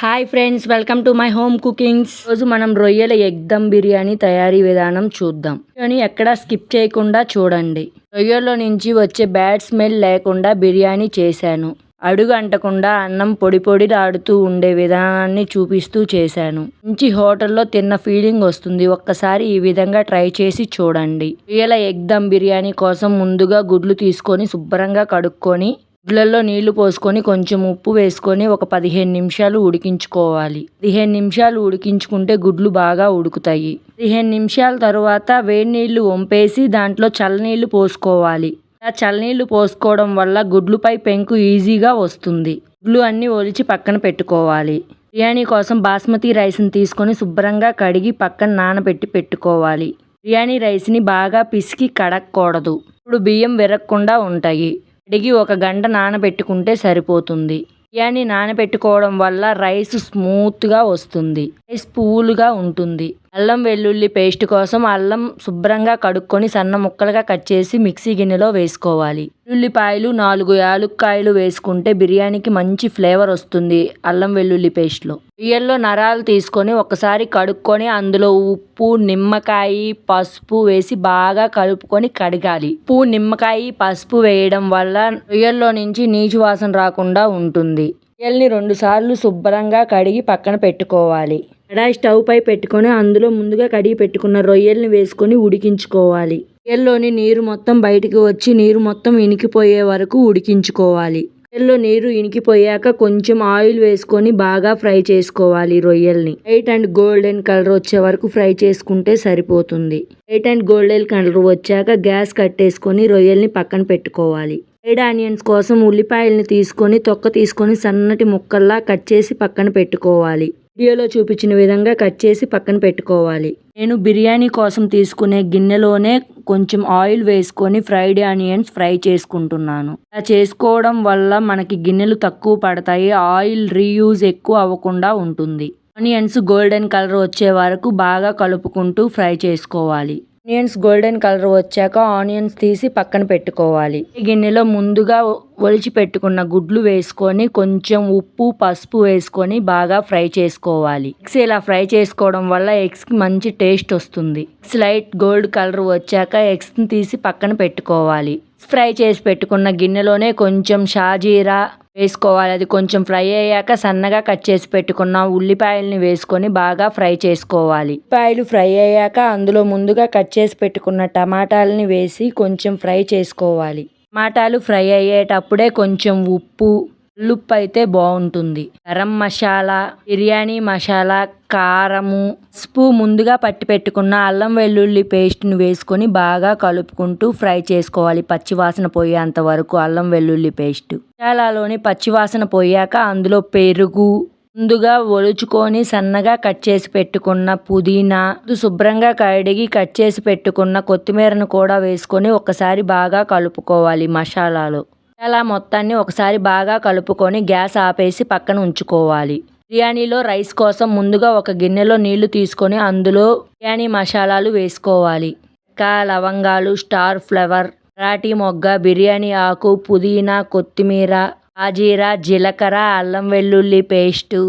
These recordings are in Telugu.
Hi friends, welcome to my home cookings. రోజు మనం రొయ్యల ఎగ్ దమ్ బిర్యానీ తయారీ విధానం చూద్దాం. బిర్యానీ ఎక్కడా స్కిప్ చేయకుండా చూడండి. రొయ్యల్లో నుంచి వచ్చే బ్యాడ్ స్మెల్ లేకుండా బిర్యానీ చేశాను. అడుగు అంటకుండా అన్నం పొడి పొడిలాడుతూ ఉండే విధానాన్ని చూపిస్తూ చేశాను. మంచి హోటల్లో తిన్న ఫీలింగ్ వస్తుంది. ఒక్కసారి ఈ విధంగా ట్రై చేసి చూడండి. రొయ్యల ఎగ్ దమ్ బిర్యానీ కోసం ముందుగా గుడ్లు తీసుకొని శుభ్రంగా కడుక్కొని గుడ్లలో నీళ్లు పోసుకొని కొంచెం ఉప్పు వేసుకొని ఒక 15 నిమిషాలు ఉడికించుకోవాలి. 15 నిమిషాలు ఉడికించుకుంటే గుడ్లు బాగా ఉడుకుతాయి. 15 నిమిషాల తర్వాత వేడి నీళ్లు వంపేసి దాంట్లో చల్లనీళ్లు పోసుకోవాలి. ఆ చల్లనీళ్లు పోసుకోవడం వల్ల గుడ్లుపై పెంకు ఈజీగా వస్తుంది. గుడ్లు అన్నీ ఒలిచి పక్కన పెట్టుకోవాలి. బిర్యానీ కోసం బాస్మతి రైస్ని తీసుకొని శుభ్రంగా కడిగి పక్కన నానబెట్టి పెట్టుకోవాలి. బిర్యానీ రైస్ని బాగా పిసికి కడగకూడదు. ఇప్పుడు బియ్యం విరగకుండా ఉంటాయి. కడిగి 1 గంట నానబెట్టుకుంటే సరిపోతుంది. బిర్యానీ నానబెట్టుకోవడం వల్ల రైస్ స్మూత్గా వస్తుంది. రైస్ పువ్వులుగా ఉంటుంది. అల్లం వెల్లుల్లి పేస్ట్ కోసం అల్లం శుభ్రంగా కడుక్కొని సన్న ముక్కలుగా కట్ చేసి మిక్సీ గిన్నెలో వేసుకోవాలి. ఉల్లిపాయలు 4 యాలుక్కాయలు వేసుకుంటే బిర్యానీకి మంచి ఫ్లేవర్ వస్తుంది. అల్లం వెల్లుల్లి పేస్ట్లో రొయ్యల్లో నరాలు తీసుకొని ఒకసారి కడుక్కొని అందులో ఉప్పు, నిమ్మకాయ, పసుపు వేసి బాగా కలుపుకొని కడగాలి. ఉప్పు, నిమ్మకాయ, పసుపు వేయడం వల్ల రొయ్యల్లో నుంచి నీచు వాసన రాకుండా ఉంటుంది. రొయ్యల్ని 2 సార్లు శుభ్రంగా కడిగి పక్కన పెట్టుకోవాలి. కడాయి స్టవ్ పై పెట్టుకొని అందులో ముందుగా కడిగి పెట్టుకున్న రొయ్యల్ని వేసుకొని ఉడికించుకోవాలి. రొయ్యల్లోని నీరు మొత్తం బయటికి వచ్చి నీరు మొత్తం ఇనికిపోయే వరకు ఉడికించుకోవాలి. రొయ్యల్లో నీరు ఇనికిపోయాక కొంచెం ఆయిల్ వేసుకొని బాగా ఫ్రై చేసుకోవాలి. రొయ్యల్ని వైట్ అండ్ గోల్డెన్ కలర్ వచ్చే వరకు ఫ్రై చేసుకుంటే సరిపోతుంది. వైట్ అండ్ గోల్డెన్ కలర్ వచ్చాక గ్యాస్ కట్టేసుకొని రొయ్యల్ని పక్కన పెట్టుకోవాలి. ఫ్రైడ్ ఆనియన్స్ కోసం ఉల్లిపాయల్ని తీసుకొని తొక్క తీసుకొని సన్నటి ముక్కల్లా కట్ చేసి పక్కన పెట్టుకోవాలి. వీడియోలో చూపించిన విధంగా కట్ చేసి పక్కన పెట్టుకోవాలి. నేను బిర్యానీ కోసం తీసుకునే గిన్నెలోనే కొంచెం ఆయిల్ వేసుకొని ఫ్రైడ్ ఆనియన్స్ ఫ్రై చేసుకుంటున్నాను. ఇలా చేసుకోవడం వల్ల మనకి గిన్నెలు తక్కువ పడతాయి. ఆయిల్ రీయూజ్ ఎక్కువ అవ్వకుండా ఉంటుంది. ఆనియన్స్ గోల్డెన్ కలర్ వచ్చే వరకు బాగా కలుపుకుంటూ ఫ్రై చేసుకోవాలి. ఆనియన్స్ గోల్డెన్ కలర్ వచ్చాక ఆనియన్స్ తీసి పక్కన పెట్టుకోవాలి. ఈ గిన్నెలో ముందుగా ఒలిచి పెట్టుకున్న గుడ్లు వేసుకొని కొంచెం ఉప్పు, పసుపు వేసుకొని బాగా ఫ్రై చేసుకోవాలి. ఎగ్స్ ఇలా ఫ్రై చేసుకోవడం వల్ల ఎగ్స్కి మంచి టేస్ట్ వస్తుంది. ఎగ్స్ లైట్ గోల్డ్ కలర్ వచ్చాక ఎగ్స్ని తీసి పక్కన పెట్టుకోవాలి. ఫ్రై చేసి పెట్టుకున్న గిన్నెలోనే కొంచెం షాజీరా వేసుకోవాలి. అది కొంచెం ఫ్రై అయ్యాక సన్నగా కట్ చేసి పెట్టుకున్న ఉల్లిపాయల్ని వేసుకొని బాగా ఫ్రై చేసుకోవాలి. ఉల్లిపాయలు ఫ్రై అయ్యాక అందులో ముందుగా కట్ చేసి పెట్టుకున్న టమాటాలని వేసి కొంచెం ఫ్రై చేసుకోవాలి. టమాటాలు ఫ్రై అయ్యేటప్పుడే కొంచెం ఉప్పు, ఉల్లుప్పు అయితే బాగుంటుంది. గరం మసాలా, బిర్యానీ మసాలా, కారము, పసుపు, ముందుగా పట్టి పెట్టుకున్న అల్లం వెల్లుల్లి పేస్ట్ని వేసుకొని బాగా కలుపుకుంటూ ఫ్రై చేసుకోవాలి. పచ్చివాసన పోయేంత వరకు అల్లం వెల్లుల్లి పేస్ట్. మసాలాలోని పచ్చివాసన పోయాక అందులో పెరుగు, ముందుగా ఒలుచుకొని సన్నగా కట్ చేసి పెట్టుకున్న పుదీనా, శుభ్రంగా కడిగి కట్ చేసి పెట్టుకున్న కొత్తిమీరను కూడా వేసుకొని ఒకసారి బాగా కలుపుకోవాలి. మసాలాలో మొత్తాన్ని ఒకసారి బాగా కలుపుకొని గ్యాస్ ఆపేసి పక్కన ఉంచుకోవాలి. బిర్యానీలో రైస్ కోసం ముందుగా ఒక గిన్నెలో నీళ్లు తీసుకొని అందులో బిర్యానీ మసాలాలు వేసుకోవాలి. లవంగాలు, స్టార్ ఫ్లవర్, మరాఠీ మొగ్గ, బిర్యానీ ఆకు, పుదీనా, కొత్తిమీర, షాజీరా, జీలకర్ర, అల్లం వెల్లుల్లి పేస్టు,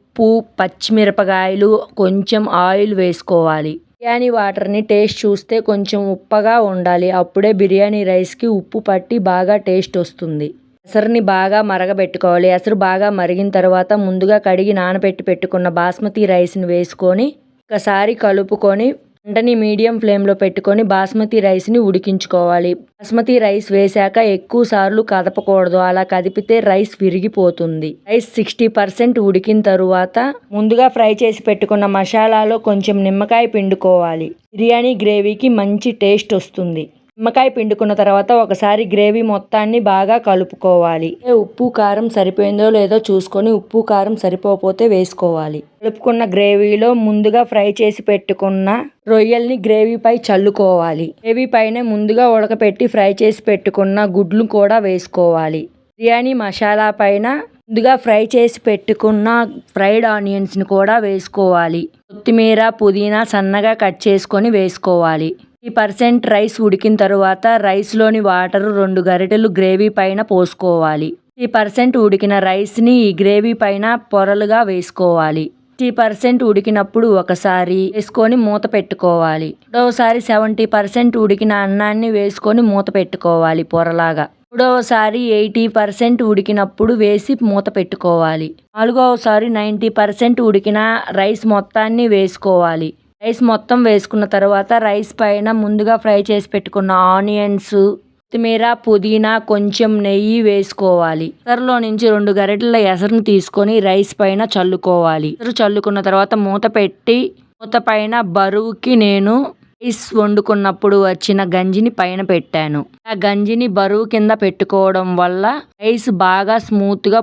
ఉప్పు, పచ్చిమిరపకాయలు, కొంచెం ఆయిల్ వేసుకోవాలి. బిర్యానీ వాటర్ని టేస్ట్ చూస్తే కొంచెం ఉప్పగా ఉండాలి. అప్పుడే బిర్యానీ రైస్కి ఉప్పు పట్టి బాగా టేస్ట్ వస్తుంది. ఎసరుని బాగా మరగబెట్టుకోవాలి. ఎసరు బాగా మరిగిన తర్వాత ముందుగా కడిగి నానబెట్టి పెట్టుకున్న బాస్మతి రైస్ని వేసుకొని ఒకసారి కలుపుకొని మంటని మీడియం ఫ్లేమ్లో పెట్టుకొని బాస్మతి రైస్ని ఉడికించుకోవాలి. బాస్మతి రైస్ వేశాక ఎక్కువ సార్లు కదపకూడదు. అలా కదిపితే రైస్ విరిగిపోతుంది. రైస్ 60% ఉడికిన తరువాత ముందుగా ఫ్రై చేసి పెట్టుకున్న మసాలాలో కొంచెం నిమ్మకాయ పిండుకోవాలి. బిర్యానీ గ్రేవీకి మంచి టేస్ట్ వస్తుంది. నిమ్మకాయ పిండుకున్న తర్వాత ఒకసారి గ్రేవీ మొత్తాన్ని బాగా కలుపుకోవాలి. ఉప్పు, కారం సరిపోయిందో లేదో చూసుకొని ఉప్పు, కారం సరిపోతే వేసుకోవాలి. కలుపుకున్న గ్రేవీలో ముందుగా ఫ్రై చేసి పెట్టుకున్న రొయ్యల్ని గ్రేవీపై చల్లుకోవాలి. గ్రేవీ పైన ముందుగా ఉడకపెట్టి ఫ్రై చేసి పెట్టుకున్న గుడ్లు కూడా వేసుకోవాలి. బిర్యానీ మసాలా పైన ముందుగా ఫ్రై చేసి పెట్టుకున్న ఫ్రైడ్ ఆనియన్స్ని కూడా వేసుకోవాలి. కొత్తిమీర, పుదీనా సన్నగా కట్ చేసుకొని వేసుకోవాలి. 30% రైస్ ఉడికిన తరువాత రైస్లోని వాటర్ 2 గరిటెలు గ్రేవీ పైన పోసుకోవాలి. 50% ఉడికిన రైస్ని ఈ గ్రేవీ పైన పొరలుగా వేసుకోవాలి. 50% ఉడికినప్పుడు ఒకసారి వేసుకొని మూత పెట్టుకోవాలి. రెండవసారి 70% ఉడికిన అన్నాన్ని వేసుకొని మూత పెట్టుకోవాలి పొరలాగా. మూడవసారి 80% ఉడికినప్పుడు వేసి మూత పెట్టుకోవాలి. నాలుగవసారి 90% ఉడికిన రైస్ మొత్తాన్ని వేసుకోవాలి. రైస్ మొత్తం వేసుకున్న తర్వాత రైస్ పైన ముందుగా ఫ్రై చేసి పెట్టుకున్న ఆనియన్స్, కొత్తిమీర, పుదీనా, కొంచెం నెయ్యి వేసుకోవాలి. ఎసరులో నుంచి 2 గరిటెల ఎసరును తీసుకొని రైస్ పైన చల్లుకోవాలి. ఎసరు చల్లుకున్న తర్వాత మూత పెట్టి మూత పైన బరువుకి నేను రైస్ వండుకున్నప్పుడు వచ్చిన గంజిని పైన పెట్టాను. ఆ గంజిని బరువు కింద పెట్టుకోవడం వల్ల రైస్ బాగా స్మూత్గా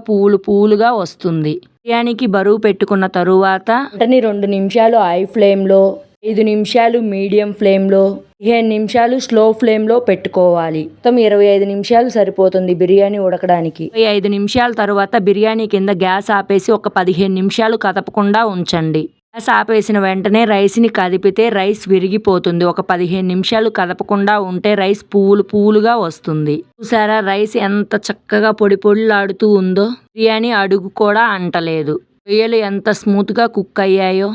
పూలుగా వస్తుంది. బిర్యానీకి బరువు పెట్టుకున్న తరువాత 2 నిమిషాలు హై ఫ్లేమ్లో, 5 నిమిషాలు మీడియం ఫ్లేమ్లో, 15 నిమిషాలు స్లో ఫ్లేమ్లో పెట్టుకోవాలి. మొత్తం 25 నిమిషాలు సరిపోతుంది బిర్యానీ ఉడకడానికి. 25 నిమిషాల తర్వాత బిర్యానీ కింద గ్యాస్ ఆపేసి ఒక 15 నిమిషాలు కదపకుండా ఉంచండి. గ్యాస్ ఆపేసిన వెంటనే రైస్ని కదిపితే రైస్ విరిగిపోతుంది. ఒక 15 నిమిషాలు కదపకుండా ఉంటే రైస్ పూలుగా వస్తుంది. చూసారా రైస్ ఎంత చక్కగా పొడిలాడుతూ ఉందో. బిర్యానీ అడుగు కూడా అంటలేదు. రొయ్యలు ఎంత స్మూత్గా కుక్ అయ్యాయో.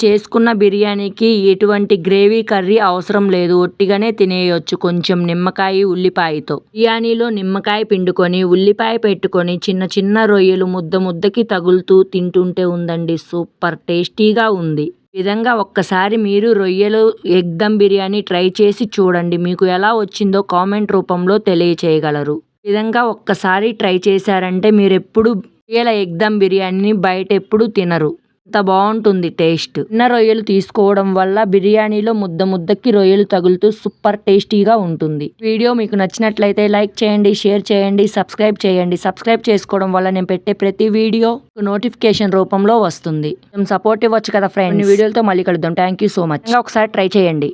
చేసుకున్న బిర్యానీకి ఎటువంటి గ్రేవీ కర్రీ అవసరం లేదు. ఒట్టిగానే తినేయొచ్చు కొంచెం నిమ్మకాయ ఉల్లిపాయతో. బిర్యానీలో నిమ్మకాయ పిండుకొని ఉల్లిపాయ పెట్టుకొని చిన్న రొయ్యలు ముద్దకి తగులుతూ తింటుంటే ఉందండి సూపర్ టేస్టీగా ఉంది. ఈ విధంగా ఒక్కసారి మీరు రొయ్యలు ఎగ్ దమ్ బిర్యానీ ట్రై చేసి చూడండి. మీకు ఎలా వచ్చిందో కామెంట్ రూపంలో తెలియచేయగలరు. ఈ విధంగా ఒక్కసారి ట్రై చేశారంటే మీరు ఎప్పుడు రొయ్యల ఎగ్ దమ్ బిర్యానీని బయట ఎప్పుడు తినరు. అంత బాగుంటుంది టేస్ట్. చిన్న రొయ్యలు తీసుకోవడం వల్ల బిర్యానీలో ముద్దకి రొయ్యలు తగులుతూ సూపర్ టేస్టీగా ఉంటుంది. వీడియో మీకు నచ్చినట్లయితే లైక్ చేయండి, షేర్ చేయండి, సబ్స్క్రైబ్ చేయండి. సబ్స్క్రైబ్ చేసుకోవడం వల్ల నేను పెట్టే ప్రతి వీడియో నోటిఫికేషన్ రూపంలో వస్తుంది. సపోర్ట్ ఇవ్వచ్చు కదా ఫ్రెండ్స్. వీడియోలతో మళ్ళీ కలుద్దాం. Thank you so much. ఒకసారి ట్రై చేయండి.